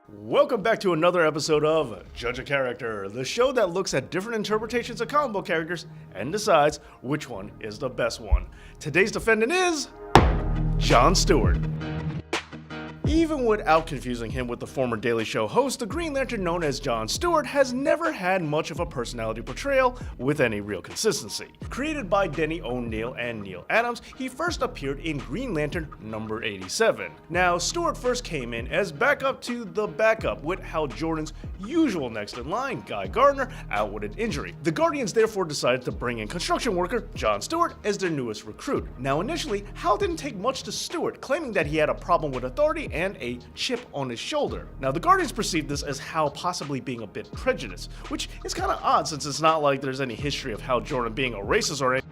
Welcome back to another episode of Judge a Character, the show that looks at different interpretations of comic book characters and decides which one is the best one. Today's defendant is John Stewart. Even without confusing him with the former Daily Show host, the Green Lantern known as John Stewart has never had much of a personality portrayal with any real consistency. Created by Denny O'Neil and Neil Adams, he first appeared in Green Lantern number 87. Now, Stewart first came in as backup to the backup with Hal Jordan's usual next in line, Guy Gardner, out with an injury. The Guardians therefore decided to bring in construction worker John Stewart as their newest recruit. Now, initially, Hal didn't take much to Stewart, claiming that he had a problem with authority and a chip on his shoulder. Now, the Guardians perceived this as Hal possibly being a bit prejudiced, which is kind of odd since it's not like there's any history of Hal Jordan being a racist or anything.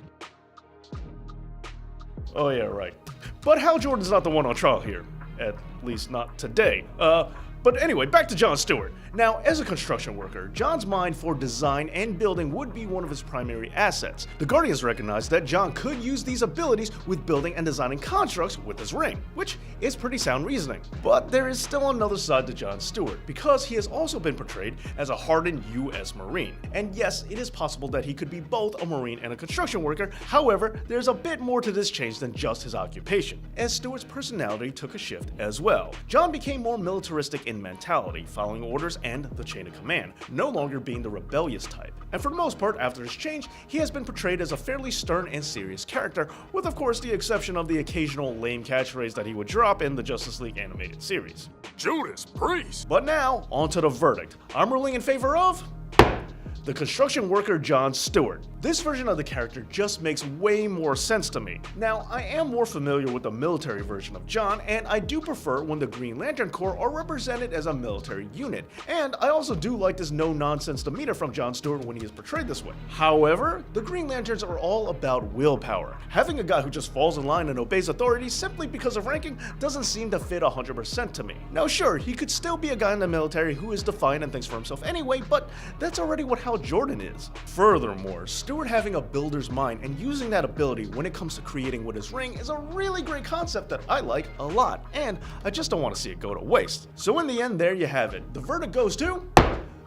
Oh yeah, right. But Hal Jordan's not the one on trial here. At least not today. But anyway, back to John Stewart. Now, as a construction worker, John's mind for design and building would be one of his primary assets. The Guardians recognized that John could use these abilities with building and designing constructs with his ring, which is pretty sound reasoning. But there is still another side to John Stewart, because he has also been portrayed as a hardened US Marine. And yes, it is possible that he could be both a Marine and a construction worker. However, there's a bit more to this change than just his occupation, as Stewart's personality took a shift as well. John became more militaristic in mentality, following orders and the chain of command, no longer being the rebellious type. And for the most part, after his change, he has been portrayed as a fairly stern and serious character, with of course the exception of the occasional lame catchphrase that he would drop in the Justice League animated series. Judas Priest! But now, on to the verdict. I'm ruling in favor of the construction worker John Stewart. This version of the character just makes way more sense to me. Now, I am more familiar with the military version of John, and I do prefer when the Green Lantern Corps are represented as a military unit. And I also do like this no-nonsense demeanor from John Stewart when he is portrayed this way. However, the Green Lanterns are all about willpower. Having a guy who just falls in line and obeys authority simply because of ranking doesn't seem to fit 100% to me. Now sure, he could still be a guy in the military who is defiant and thinks for himself anyway, but that's already what Hal Jordan is. Furthermore, Stewart having a builder's mind and using that ability when it comes to creating with his ring is a really great concept that I like a lot, and I just don't want to see it go to waste. So in the end, there you have it. The verdict goes to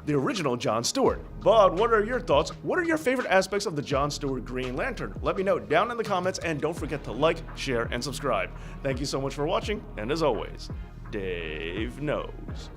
the original John Stewart. But what are your thoughts? What are your favorite aspects of the John Stewart Green Lantern? Let me know down in the comments, and don't forget to like, share, and subscribe. Thank you so much for watching, and as always, Dave knows.